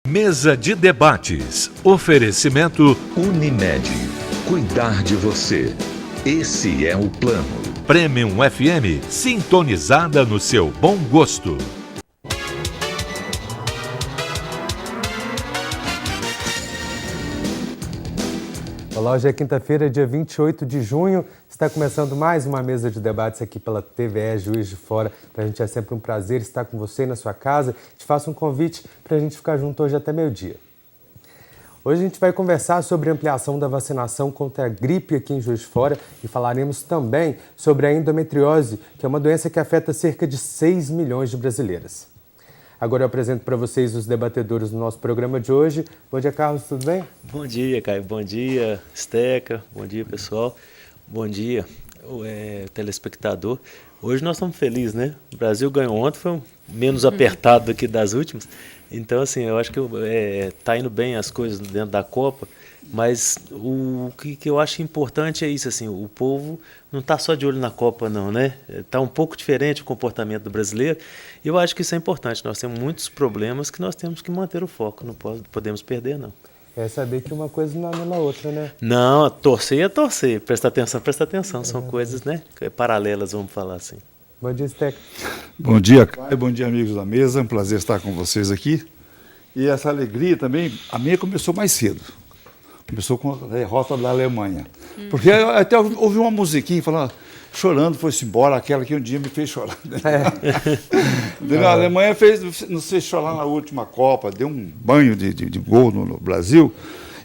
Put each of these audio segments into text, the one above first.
Mesa de debates. Oferecimento Unimed. Cuidar de você. Esse é o plano. Premium FM, sintonizada no seu bom gosto. Olá, hoje é quinta-feira, dia 28 de junho. Está começando mais uma mesa de debates aqui pela TVE Juiz de Fora. Para a gente é sempre um prazer estar com você na sua casa. Te faço um convite para a gente ficar junto hoje até meio-dia. Hoje a gente vai conversar sobre a ampliação da vacinação contra a gripe aqui em Juiz de Fora e falaremos também sobre a endometriose, que é uma doença que afeta cerca de 6 milhões de brasileiras. Agora eu apresento para vocês os debatedores do nosso programa de hoje. Bom dia, Carlos, tudo bem? Bom dia, Caio. Bom dia, Steca. Bom dia, pessoal. Bom dia, telespectador. Hoje nós estamos felizes, né? O Brasil ganhou ontem, foi menos apertado do que das últimas. Então, assim, eu acho que está indo bem as coisas dentro da Copa, mas o que eu acho importante é isso, assim, o povo não está só de olho na Copa, não, né? Está um pouco diferente o comportamento do brasileiro, e eu acho que isso é importante. Nós temos muitos problemas que nós temos que manter o foco, não podemos perder, não. É saber que uma coisa não anula a outra, né? Não, torcer é torcer, presta atenção, são coisas, né, paralelas, vamos falar assim. Bom dia, Steca. Bom dia, Caio. Bom dia, amigos da mesa. É um prazer estar com vocês aqui. E essa alegria também, a minha começou mais cedo. Começou com a derrota da Alemanha. Porque até ouvi uma musiquinha falando, chorando, foi-se embora, aquela que um dia me fez chorar. A Alemanha nos fez chorar na última Copa, deu um banho de gol no Brasil,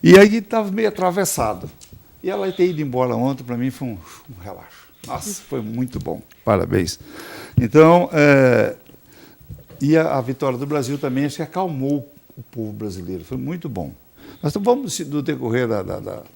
e aí estava meio atravessado. E ela ter ido embora ontem, para mim, foi um relaxo. Nossa, foi muito bom. Parabéns. Então, e a vitória do Brasil também, acho que acalmou o povo brasileiro. Foi muito bom. Nós vamos, no decorrer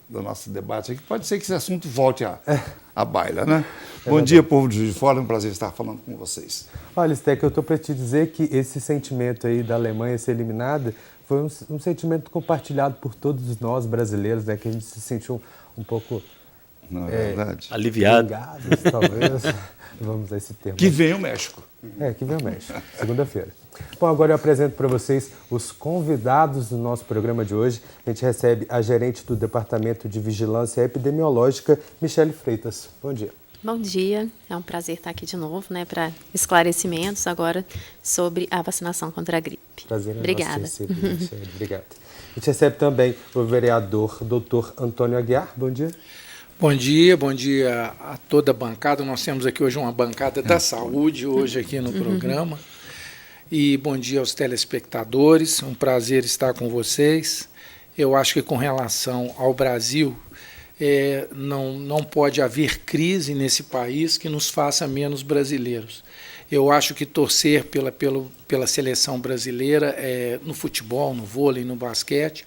do nosso debate aqui, pode ser que esse assunto volte à baila, né? Bom dia, povo de Juiz de Fora. É um prazer estar falando com vocês. Olha, Steca, eu estou para te dizer que esse sentimento aí da Alemanha ser eliminada foi um sentimento compartilhado por todos nós brasileiros, né? Que a gente se sentiu um pouco... Não é verdade? Aliviado. Vingados, talvez. Vamos a esse termo. Que vem o México. Que vem o México. Segunda-feira. Bom, agora eu apresento para vocês os convidados do nosso programa de hoje. A gente recebe a gerente do Departamento de Vigilância Epidemiológica, Michele Freitas. Bom dia. Bom dia. É um prazer estar aqui de novo, né, para esclarecimentos agora sobre a vacinação contra a gripe. Prazer é Obrigada. Nosso receber, Michele. Obrigado. A gente recebe também o vereador Dr. Antônio Aguiar. Bom dia. Bom dia a toda a bancada. Nós temos aqui hoje uma bancada da saúde, hoje aqui no programa. E bom dia aos telespectadores, um prazer estar com vocês. Eu acho que com relação ao Brasil, não pode haver crise nesse país que nos faça menos brasileiros. Eu acho que torcer pela seleção brasileira no futebol, no vôlei, no basquete,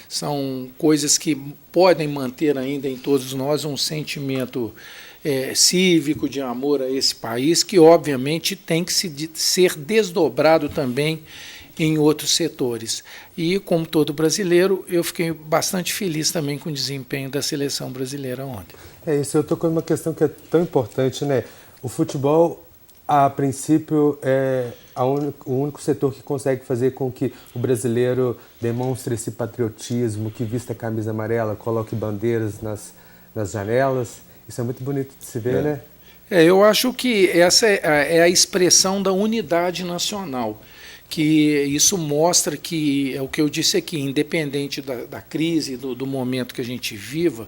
são coisas que podem manter ainda em todos nós um sentimento cívico de amor a esse país, que obviamente tem que ser desdobrado também em outros setores. E, como todo brasileiro, eu fiquei bastante feliz também com o desempenho da seleção brasileira ontem. Isso, eu tocou numa questão que é tão importante, né? O futebol, a princípio, é o único setor que consegue fazer com que o brasileiro demonstre esse patriotismo, que vista a camisa amarela, coloque bandeiras nas janelas. Isso é muito bonito de se ver, né? Eu acho que essa é a expressão da unidade nacional, que isso mostra que, é o que eu disse aqui, independente da crise, do momento que a gente viva,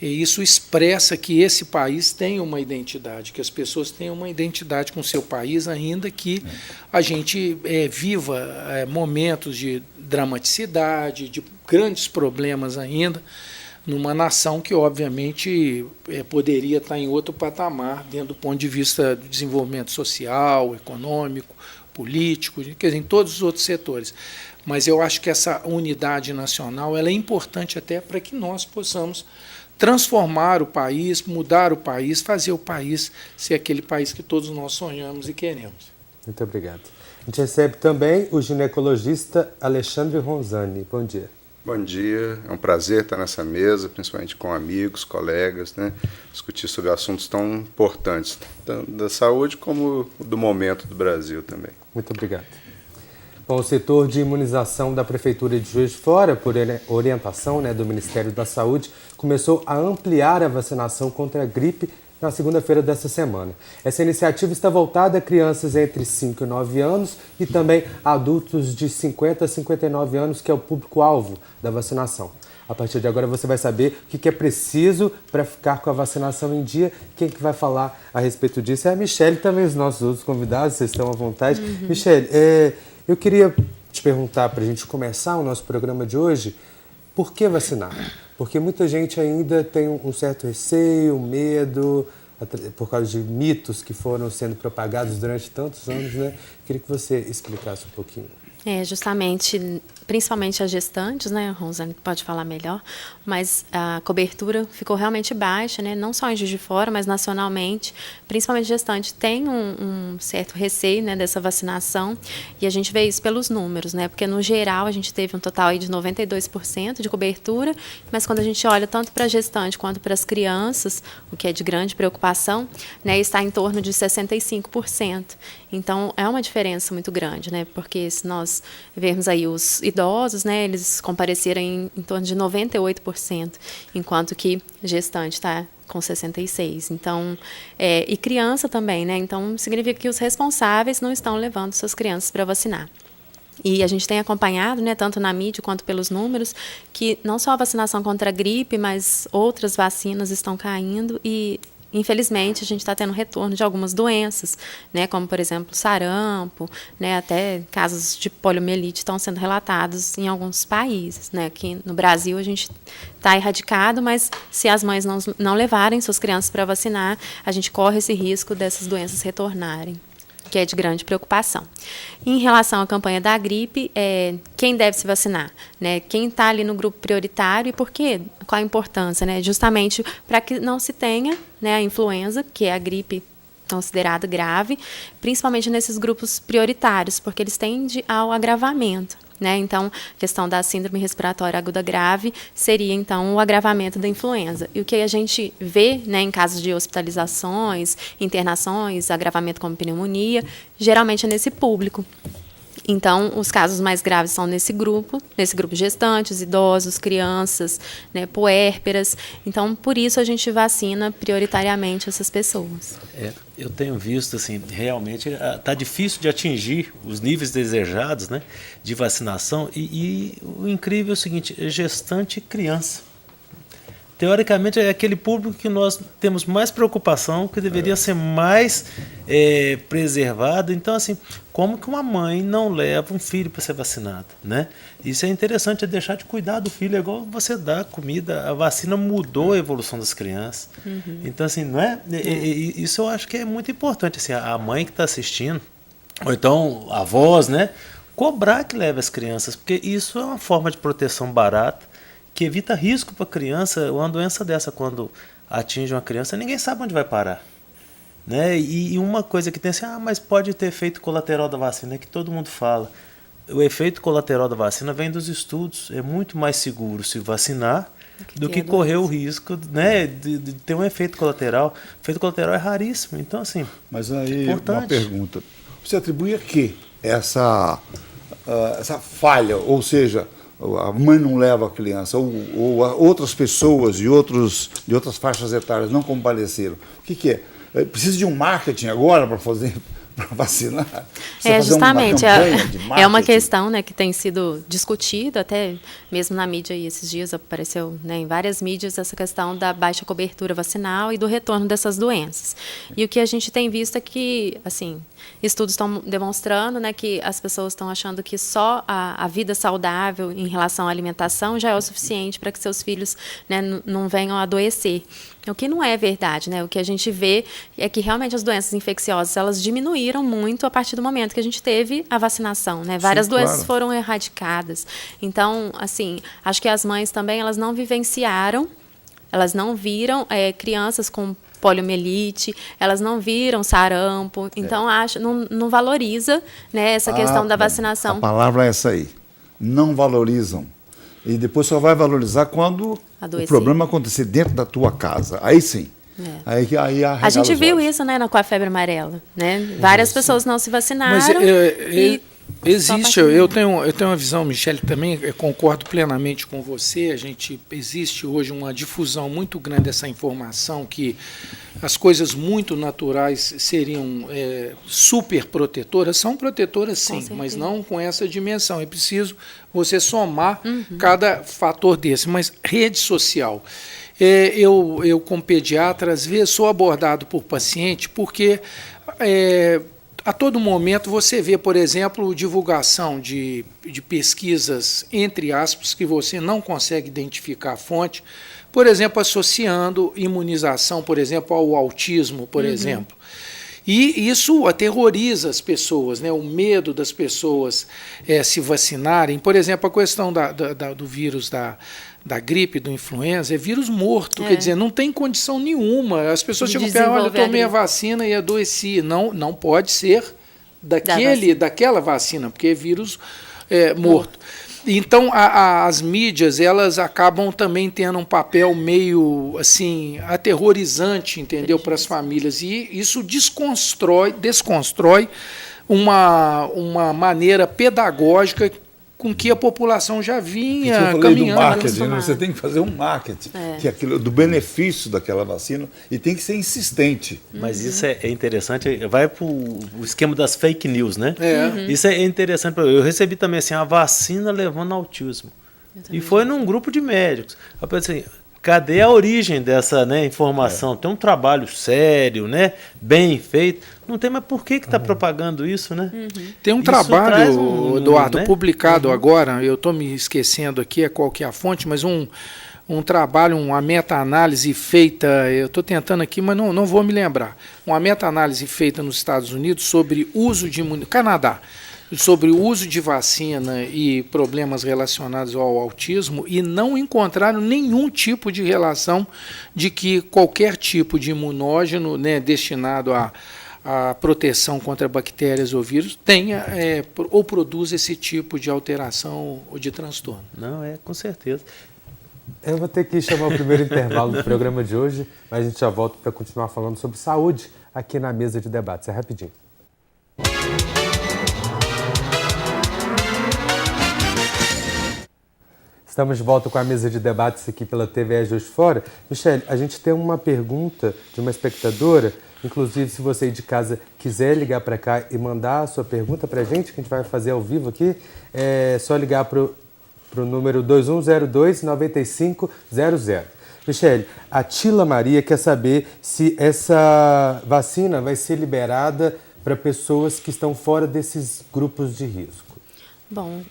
isso expressa que esse país tem uma identidade, que as pessoas têm uma identidade com o seu país, ainda que a gente viva momentos de dramaticidade, de grandes problemas ainda, numa nação que, obviamente, poderia estar em outro patamar, dentro do ponto de vista do desenvolvimento social, econômico, político, quer dizer, em todos os outros setores. Mas eu acho que essa unidade nacional ela é importante até para que nós possamos transformar o país, mudar o país, fazer o país ser aquele país que todos nós sonhamos e queremos. Muito obrigado. A gente recebe também o ginecologista Alexandre Ronzani. Bom dia. Bom dia, é um prazer estar nessa mesa, principalmente com amigos, colegas, né? Discutir sobre assuntos tão importantes, tanto da saúde como do momento do Brasil também. Muito obrigado. Bom, o setor de imunização da Prefeitura de Juiz de Fora, por orientação, do Ministério da Saúde, começou a ampliar a vacinação contra a gripe na segunda-feira desta semana. Essa iniciativa está voltada a crianças entre 5 e 9 anos e também adultos de 50 a 59 anos, que é o público-alvo da vacinação. A partir de agora você vai saber o que é preciso para ficar com a vacinação em dia. Quem que vai falar a respeito disso é a Michele e também os nossos outros convidados, vocês estão à vontade. Michele, eu queria te perguntar, para a gente começar o nosso programa de hoje, por que vacinar? Porque muita gente ainda tem um certo receio, medo, por causa de mitos que foram sendo propagados durante tantos anos, né? Queria que você explicasse um pouquinho. Justamente, principalmente as gestantes, né, Rosane pode falar melhor, mas a cobertura ficou realmente baixa, né, não só em Juiz de Fora, mas nacionalmente, principalmente gestante tem um certo receio, né, dessa vacinação, e a gente vê isso pelos números, né, porque no geral a gente teve um total aí de 92% de cobertura, mas quando a gente olha tanto para a gestante quanto para as crianças, o que é de grande preocupação, né, está em torno de 65%. Então, é uma diferença muito grande, né, porque se nós vermos aí os idosos, né, eles compareceram em torno de 98%, enquanto que gestante está com 66%. Então, e criança também, né, então significa que os responsáveis não estão levando suas crianças para vacinar. E a gente tem acompanhado, né, tanto na mídia quanto pelos números, que não só a vacinação contra a gripe, mas outras vacinas estão caindo e infelizmente, a gente está tendo retorno de algumas doenças, né, como, por exemplo, sarampo, né, até casos de poliomielite estão sendo relatados em alguns países. Né. Aqui no Brasil, a gente está erradicado, mas se as mães não levarem suas crianças para vacinar, a gente corre esse risco dessas doenças retornarem, que é de grande preocupação. Em relação à campanha da gripe, quem deve se vacinar? Né? Quem está ali no grupo prioritário e por quê? Qual a importância? Né? Justamente para que não se tenha, né, a influenza, que é a gripe considerada grave, principalmente nesses grupos prioritários, porque eles tendem ao agravamento. Né? Então, a questão da síndrome respiratória aguda grave seria, então, o agravamento da influenza. E o que a gente vê, né, em casos de hospitalizações, internações, agravamento como pneumonia, geralmente é nesse público. Então, os casos mais graves são nesse grupo gestantes, idosos, crianças, né, puérperas. Então, por isso a gente vacina prioritariamente essas pessoas. Eu tenho visto, assim, realmente está difícil de atingir os níveis desejados, né, de vacinação. E o incrível é o seguinte, gestante e criança. Teoricamente, é aquele público que nós temos mais preocupação, que deveria ser mais preservado. Então, assim, como que uma mãe não leva um filho para ser vacinado? Né? Isso é interessante, é deixar de cuidar do filho, é igual você dá comida. A vacina mudou a evolução das crianças. Então, assim, não é? Isso eu acho que é muito importante. Assim, a mãe que está assistindo, ou então avós, né? Cobrar que leve as crianças, porque isso é uma forma de proteção barata, que evita risco para a criança. Uma doença dessa, quando atinge uma criança, ninguém sabe onde vai parar. Né? E uma coisa que tem assim, mas pode ter efeito colateral da vacina, é que todo mundo fala. O efeito colateral da vacina vem dos estudos. É muito mais seguro se vacinar do que correr o risco, né, de ter um efeito colateral. O efeito colateral é raríssimo. Então, assim, mas aí, importante. Uma pergunta. Você atribui a quê essa falha? Ou seja, a mãe não leva a criança, ou outras pessoas de outras faixas etárias não compareceram. O que é? Precisa de um marketing agora para vacinar? Justamente, é uma questão, né, que tem sido discutida, até mesmo na mídia, e esses dias apareceu, né, em várias mídias essa questão da baixa cobertura vacinal e do retorno dessas doenças. E o que a gente tem visto é que, assim, estudos estão demonstrando, né, que as pessoas estão achando que só a vida saudável em relação à alimentação já é o suficiente para que seus filhos, né, não venham a adoecer. O que não é verdade, né? O que a gente vê é que realmente as doenças infecciosas, elas diminuíram muito a partir do momento que a gente teve a vacinação, né? Várias doenças foram erradicadas. Então, assim, acho que as mães também, elas não vivenciaram, elas não viram crianças com poliomielite, elas não viram sarampo, então não valoriza, né, essa questão da vacinação. A palavra é essa aí, não valorizam. E depois só vai valorizar quando o problema acontecer dentro da tua casa. Aí sim. Aí a gente viu isso, né, com a febre amarela. Né? Várias pessoas não se vacinaram. Mas Existe, eu tenho uma visão, Michele, também eu concordo plenamente com você. Existe hoje uma difusão muito grande dessa informação que as coisas muito naturais seriam super protetoras. São protetoras, sim, mas não com essa dimensão. É preciso você somar cada fator desse. Mas rede social. Eu como pediatra, às vezes, sou abordado por paciente porque a todo momento você vê, por exemplo, divulgação de pesquisas, entre aspas, que você não consegue identificar a fonte, por exemplo, associando imunização, por exemplo, ao autismo, por exemplo. E isso aterroriza as pessoas, né? O medo das pessoas se vacinarem. Por exemplo, a questão do vírus da gripe, do influenza, é vírus morto, quer dizer, não tem condição nenhuma. As pessoas chegam e falam, olha, eu tomei a vacina e adoeci. Não pode ser daquela vacina, porque é vírus morto. Então, as mídias, elas acabam também tendo um papel meio, assim, aterrorizante, entendeu, para as famílias. E isso desconstrói uma maneira pedagógica com que a população já vinha caminhando. Do marketing, né? Você tem que fazer um marketing que é aquilo, do benefício daquela vacina, e tem que ser insistente. Mas isso é interessante, vai para o esquema das fake news, né? Isso é interessante. Eu recebi também assim, a vacina levando ao autismo. E foi num grupo de médicos. Eu pensei, cadê a origem dessa, né, informação? Tem um trabalho sério, né, bem feito. Não tem, mas por que está propagando isso, né? Tem um trabalho, Eduardo, né, publicado agora, eu estou me esquecendo aqui qual que é a fonte, mas um trabalho, uma meta-análise feita, eu estou tentando aqui, mas não vou me lembrar, uma meta-análise feita nos Estados Unidos sobre uso de Canadá, sobre o uso de vacina e problemas relacionados ao autismo, e não encontraram nenhum tipo de relação de que qualquer tipo de imunógeno, né, destinado a proteção contra bactérias ou vírus tenha ou produz esse tipo de alteração ou de transtorno. Não, com certeza. Eu vou ter que chamar o primeiro intervalo do programa de hoje, mas a gente já volta para continuar falando sobre saúde aqui na mesa de debates. É rapidinho. Estamos de volta com a mesa de debates aqui pela TVE Juiz de Fora. Michele, a gente tem uma pergunta de uma espectadora. Inclusive, se você aí de casa quiser ligar para cá e mandar a sua pergunta para a gente, que a gente vai fazer ao vivo aqui, é só ligar para o número 2102-9500. Michele, a Tila Maria quer saber se essa vacina vai ser liberada para pessoas que estão fora desses grupos de risco. Bom,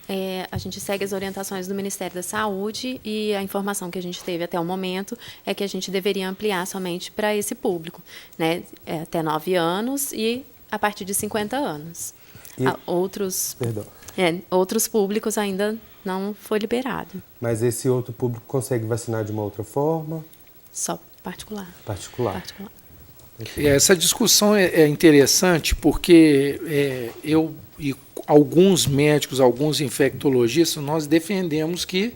a gente segue as orientações do Ministério da Saúde e a informação que a gente teve até o momento é que a gente deveria ampliar somente para esse público, né? Até 9 anos e a partir de 50 anos. Outros públicos ainda não foi liberado. Mas esse outro público consegue vacinar de uma outra forma? Só particular. Particular. Essa discussão é interessante porque eu e alguns médicos, alguns infectologistas, nós defendemos que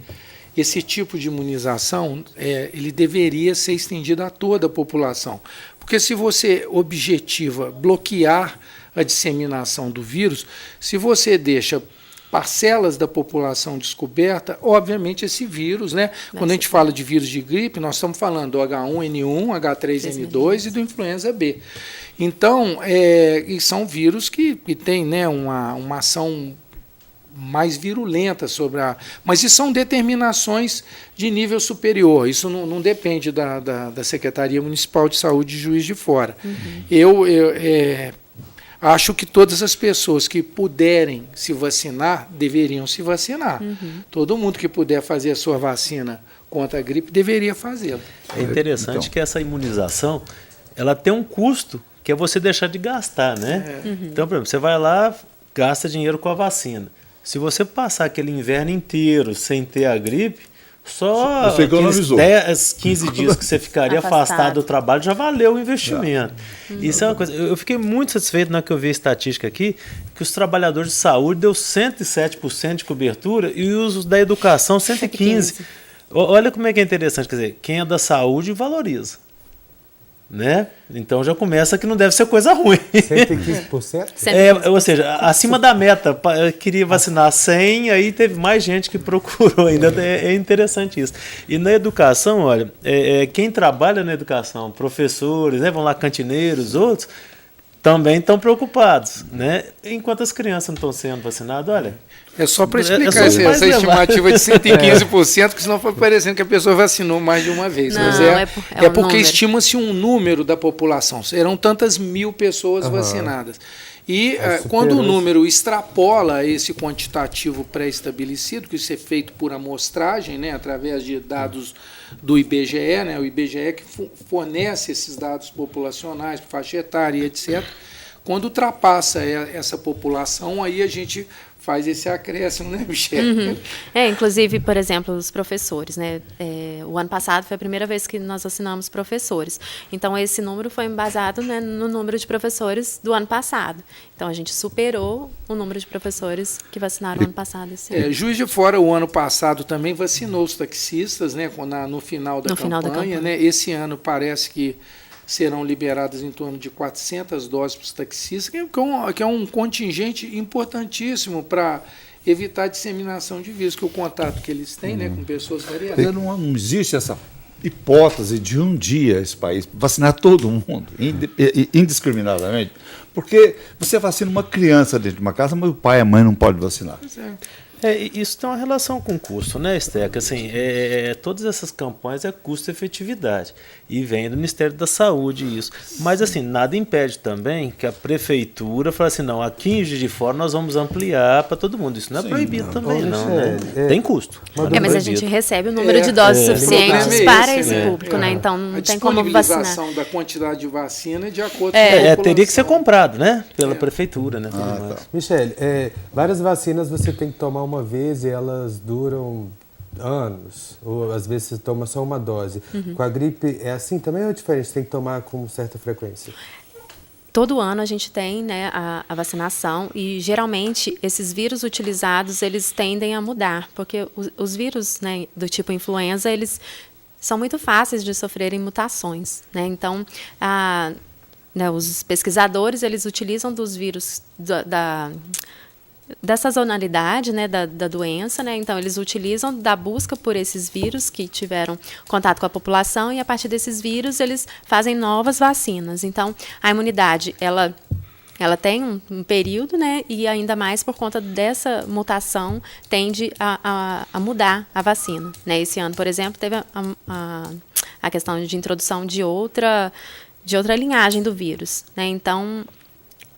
esse tipo de imunização ele deveria ser estendido a toda a população. Porque se você objetiva bloquear a disseminação do vírus, se você deixa parcelas da população descoberta, obviamente esse vírus, né? Quando a gente fala de vírus de gripe, nós estamos falando do H1N1, H3N2 e do influenza B. Então, e são vírus que têm, né, uma ação mais virulenta sobre a... Mas isso são determinações de nível superior, isso não depende da Secretaria Municipal de Saúde de Juiz de Fora. Eu acho que todas as pessoas que puderem se vacinar, deveriam se vacinar. Todo mundo que puder fazer a sua vacina contra a gripe, deveria fazê-lo. É interessante que essa imunização, ela tem um custo, que é você deixar de gastar, né? Então, por exemplo, você vai lá, gasta dinheiro com a vacina. Se você passar aquele inverno inteiro sem ter a gripe, só aqueles 10, 15 dias que você ficaria afastado do trabalho já valeu o investimento. Isso é uma coisa. Eu fiquei muito satisfeito na que eu vi a estatística aqui, que os trabalhadores de saúde deu 107% de cobertura e os da educação 115%. Olha como é que é interessante, quer dizer, quem é da saúde valoriza. né? Então já começa que não deve ser coisa ruim. 115%? Ou seja, acima da meta. Eu queria vacinar 100, aí teve mais gente que procurou ainda. É interessante isso. E na educação, olha, quem trabalha na educação, professores, né, vão lá, cantineiros, outros, também estão preocupados, né? Enquanto as crianças não estão sendo vacinadas, olha... É só para explicar essa estimativa de 115%, que senão foi parecendo que a pessoa vacinou mais de uma vez. Não, mas é porque estima-se um número da população. Serão tantas mil pessoas vacinadas. E quando o número extrapola esse quantitativo pré-estabelecido, que isso é feito por amostragem, né, através de dados do IBGE, né, o IBGE que fornece esses dados populacionais, faixa etária e etc., quando ultrapassa essa população, aí a gente faz esse acréscimo, né, Michele? Inclusive, por exemplo, os professores, né? O ano passado foi a primeira vez que nós vacinamos professores. Então, esse número foi embasado, né, no número de professores do ano passado. Então, a gente superou o número de professores que vacinaram no ano passado. Juiz de Fora, o ano passado, também vacinou os taxistas, né, no final da campanha. Né? Esse ano parece que serão liberadas em torno de 400 doses para os taxistas, que é um contingente importantíssimo para evitar a disseminação de vírus, que o contato que eles têm, né, com pessoas variadas. Não existe essa hipótese de um dia esse país vacinar todo mundo, indiscriminadamente, porque você vacina uma criança dentro de uma casa, mas o pai e a mãe não podem vacinar. Pois é. Isso tem uma relação com custo, né, Esteca? Assim, todas essas campanhas é custo-efetividade e vem do Ministério da Saúde isso. Mas assim, nada impede também que a prefeitura fale assim, não, aqui em Juiz de Fora nós vamos ampliar para todo mundo. Isso não é proibido também, não, né? Tem custo. Mas a gente recebe o número de doses suficientes para esse público, né? Então não tem como vacinar. A disponibilização da quantidade de vacina é de acordo com a população. Teria que ser comprado, né? Pela prefeitura, né? Tá. Michele, várias vacinas você tem que tomar uma vez e elas duram anos, ou às vezes você toma só uma dose. Com a gripe é assim também ou é diferente? Você tem que tomar com certa frequência? Todo ano a gente tem, né, a vacinação e geralmente esses vírus utilizados eles tendem a mudar, porque os vírus, né, do tipo influenza, eles são muito fáceis de sofrerem mutações, né? Então, né, os pesquisadores eles utilizam dos vírus da sazonalidade, né, da doença, né? Então eles utilizam da busca por esses vírus que tiveram contato com a população e a partir desses vírus eles fazem novas vacinas. Então a imunidade ela tem um período, né, e ainda mais por conta dessa mutação tende a mudar a vacina, né? Esse ano, por exemplo, teve a questão de introdução de outra linhagem do vírus, né? Então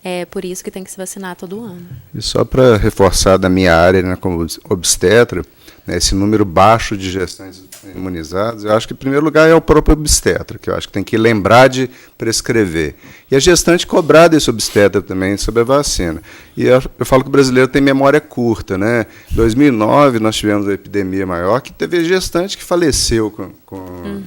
é por isso que tem que se vacinar todo ano. E só para reforçar da minha área, né, como obstetra, né, esse número baixo de gestantes imunizados, eu acho que, em primeiro lugar, é o próprio obstetra, que eu acho que tem que lembrar de prescrever. E a gestante cobrar desse obstetra também sobre a vacina. E eu falo que o brasileiro tem memória curta, né? Em 2009, nós tivemos uma epidemia maior que teve gestante que faleceu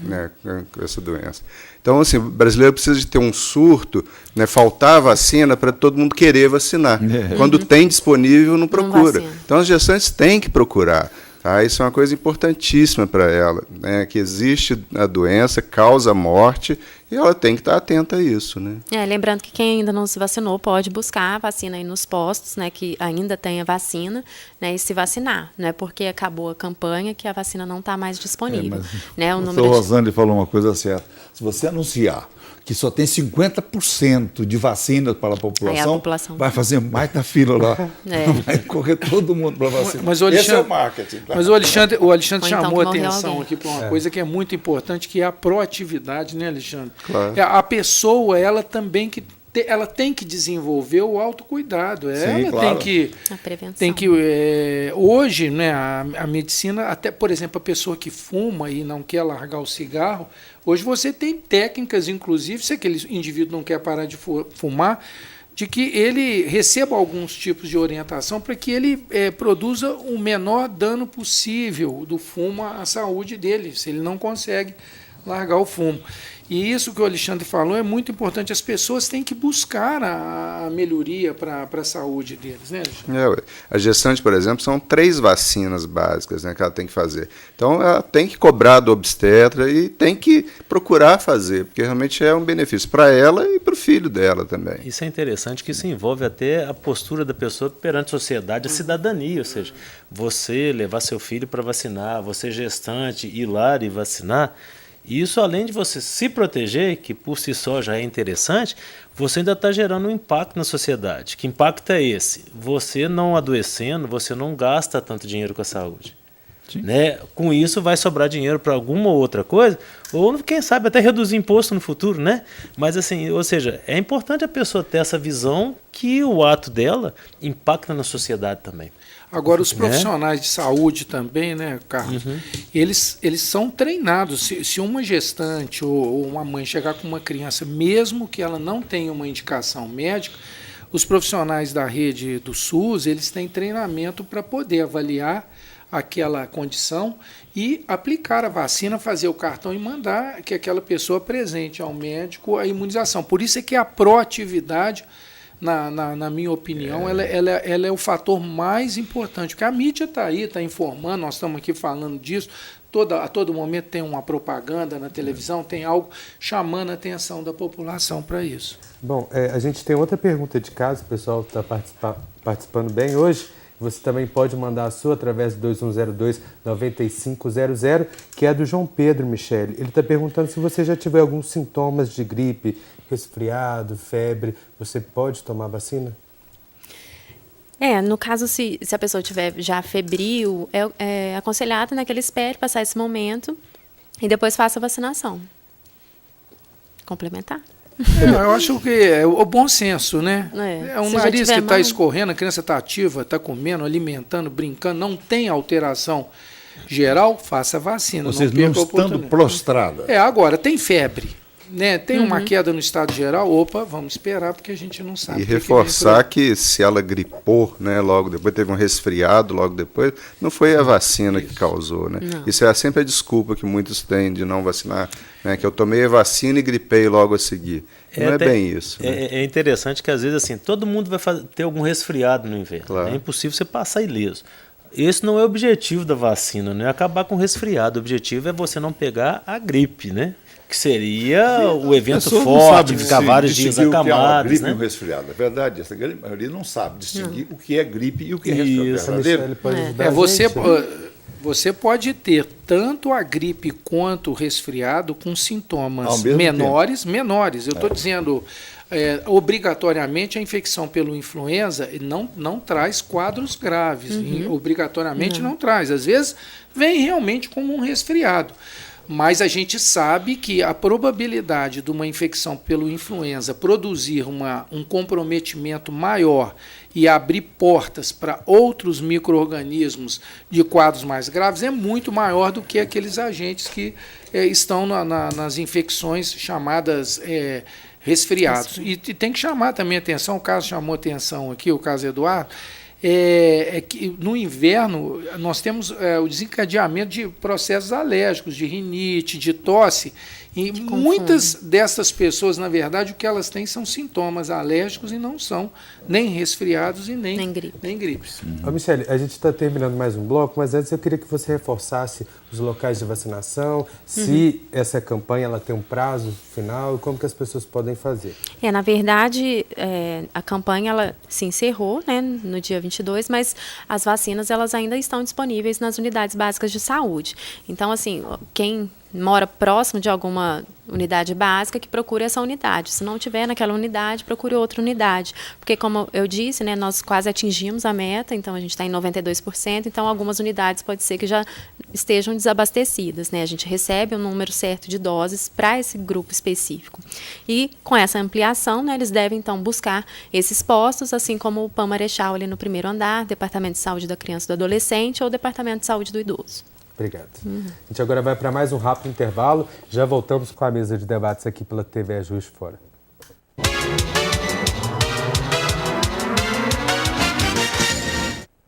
né, com essa doença. Então, assim, o brasileiro precisa de ter um surto, né, faltar vacina para todo mundo querer vacinar. Quando tem disponível, não procura. Então, as gestantes têm que procurar. Tá? Isso é uma coisa importantíssima para ela, né, que existe a doença, causa morte, e ela tem que estar atenta a isso. Né? Lembrando que quem ainda não se vacinou pode buscar a vacina aí nos postos, né, que ainda tem a vacina, né, e se vacinar. Não é porque acabou a campanha que a vacina não está mais disponível. Né, o número Rosane falou uma coisa certa. Se você anunciar que só tem 50% de vacinas para a população, vai fazer mais na fila lá. Vai correr todo mundo para vacinar. Mas esse é o marketing. Tá? Mas o Alexandre chamou a atenção aqui para uma coisa que é muito importante, que é a proatividade, né, Alexandre? Claro. A pessoa, ela também ela tem que desenvolver o autocuidado. Ela claro. tem que hoje, né, a medicina, até, por exemplo, a pessoa que fuma e não quer largar o cigarro, hoje você tem técnicas, inclusive, se aquele indivíduo não quer parar de fumar, de que ele receba alguns tipos de orientação para que ele produza o menor dano possível do fumo à saúde dele, se ele não consegue largar o fumo. E isso que o Alexandre falou é muito importante. As pessoas têm que buscar a melhoria para a saúde deles, né, Alexandre? A gestante, por exemplo, são 3 vacinas básicas, né, que ela tem que fazer. Então, ela tem que cobrar do obstetra e tem que procurar fazer, porque realmente é um benefício para ela e para o filho dela também. Isso é interessante, que isso envolve até a postura da pessoa perante a sociedade, a cidadania, ou seja, você levar seu filho para vacinar, você gestante ir lá e vacinar. E isso, além de você se proteger, que por si só já é interessante, você ainda está gerando um impacto na sociedade. Que impacto é esse? Você não adoecendo, você não gasta tanto dinheiro com a saúde. Né? Com isso vai sobrar dinheiro para alguma outra coisa, ou quem sabe até reduzir imposto no futuro, né? Mas assim, ou seja, é importante a pessoa ter essa visão que o ato dela impacta na sociedade também. Agora, os profissionais de saúde também, né, Carlos, eles são treinados. Se uma gestante ou uma mãe chegar com uma criança, mesmo que ela não tenha uma indicação médica, os profissionais da rede do SUS, eles têm treinamento para poder avaliar aquela condição e aplicar a vacina, fazer o cartão e mandar que aquela pessoa apresente ao médico a imunização. Por isso é que a proatividade, na minha opinião, ela é o fator mais importante, porque a mídia está aí, está informando, nós estamos aqui falando disso, a todo momento tem uma propaganda na televisão, tem algo chamando a atenção da população para isso. Bom, a gente tem outra pergunta de casa, o pessoal está participando bem hoje. Você também pode mandar a sua através do 2102-9500, que é do João Pedro Michele. Ele está perguntando se você já tiver alguns sintomas de gripe, resfriado, febre, você pode tomar vacina? No caso, se a pessoa tiver já febril, é aconselhado, né, que ele espere passar esse momento e depois faça a vacinação. Complementar. Eu acho que é o bom senso, né? É um nariz que está escorrendo, a criança está ativa, está comendo, alimentando, brincando, não tem alteração geral, faça a vacina. Vocês não estando prostrada. Agora, tem febre, né? Tem uma queda no estado geral, vamos esperar, porque a gente não sabe. E reforçar que se ela gripou, né, logo depois, teve um resfriado logo depois, não foi a vacina que causou, né? Isso é sempre a desculpa que muitos têm de não vacinar, né, que eu tomei a vacina e gripei logo a seguir. Não é bem isso. Né? É interessante que às vezes assim, todo mundo vai ter algum resfriado no inverno. Claro. É impossível você passar ileso. Esse não é o objetivo da vacina, não é acabar com o resfriado. O objetivo é você não pegar a gripe, né? Que seria o evento forte, ficar vários dias acamados. O que é uma gripe, né? E um resfriado. Na verdade, essa grande maioria não sabe distinguir o que é gripe e o que é resfriado. Você pode ter tanto a gripe quanto o resfriado com sintomas menores. Eu estou dizendo, obrigatoriamente, a infecção pelo influenza não traz quadros graves. Obrigatoriamente não traz. Às vezes, vem realmente como um resfriado. Mas a gente sabe que a probabilidade de uma infecção pelo influenza produzir um comprometimento maior e abrir portas para outros micro-organismos de quadros mais graves é muito maior do que aqueles agentes que estão nas infecções chamadas resfriados. E tem que chamar também atenção, o caso chamou atenção aqui, o caso Eduardo, é que no inverno nós temos o desencadeamento de processos alérgicos, de rinite, de tosse, e muitas dessas pessoas, na verdade, o que elas têm são sintomas alérgicos e não são nem resfriados e nem gripes. Michele, a gente está terminando mais um bloco, mas antes eu queria que você reforçasse os locais de vacinação, se essa campanha ela tem um prazo final e como que as pessoas podem fazer. Na verdade, a campanha ela se encerrou, né, no dia 22, mas as vacinas elas ainda estão disponíveis nas unidades básicas de saúde. Então, assim, quem mora próximo de alguma unidade básica, que procure essa unidade. Se não tiver naquela unidade, procure outra unidade. Porque, como eu disse, né, nós quase atingimos a meta, então a gente está em 92%, então algumas unidades pode ser que já estejam desabastecidas, né? A gente recebe um número certo de doses para esse grupo específico. E com essa ampliação, né, eles devem então buscar esses postos, assim como o PAN Marechal ali no primeiro andar, Departamento de Saúde da Criança e do Adolescente ou Departamento de Saúde do Idoso. Obrigado. A gente agora vai para mais um rápido intervalo. Já voltamos com a mesa de debates aqui pela TV Juiz de Fora.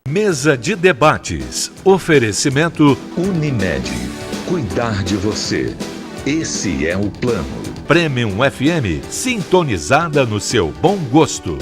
Mesa de debates. Oferecimento Unimed. Cuidar de você. Esse é o plano. Premium FM, sintonizada no seu bom gosto.